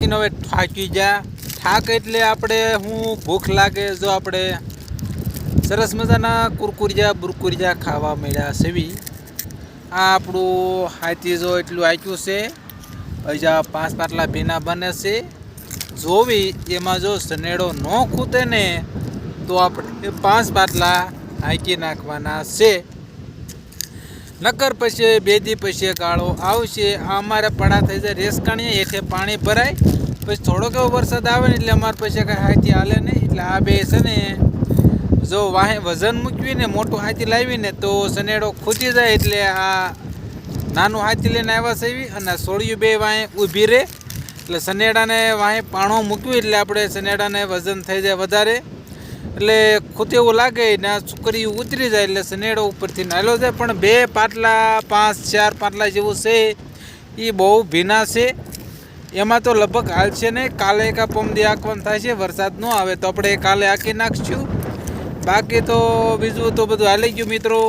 હવે થાકી ગયા. થાક એટલે આપણે ભૂખ લાગે. જો આપણે સરસ મજાના બુરકુરિયા ખાવા મળ્યા સેવી. આ આપણું હાથી જો એટલું આક્યું છે. હજા 5 પાટલા ભીના બને છે. જોવી એમાં જો સનેડો ન ખૂટે ને તો આપણે 5 પાટલા હાંકી નાખવાના છે. નકર પછી 2 દી પછી ગાળો આવશે. આ અમારે પડા થઈ જાય રેસકાણીએ હેઠે પાણી ભરાય. પછી થોડોક એવો વરસાદ આવે ને એટલે અમારે પછી કાંઈ હાથી હાલે નહીં. એટલે આ બે છે ને જો વાહે વજન મૂકવીને મોટું હાથી લાવીને તો સનેડો ખૂટી જાય. એટલે આ નાનું હાથી લઈને આવ્યા છે અને સોળિયું બે વાહે ઊભી રહે. એટલે સનેડાને વાહે પાણો મૂક્યું એટલે આપણે સનેડાને વજન થઈ જાય વધારે. એટલે ખૂટ એવું લાગે ને આ છોકરી ઉતરી જાય એટલે સનેડો ઉપરથી નાલો જાય. પણ 2 પાટલા 5-4 પાટલા જેવું છે એ બહુ ભીના છે. એમાં તો લગભગ હાલશે નહીં. કાલે કા પમદી આંકવાનું થાય છે. વરસાદ ન આવે તો આપણે કાલે આંકી નાખશું. બાકી તો બીજું તો બધું હાલી ગયું મિત્રો.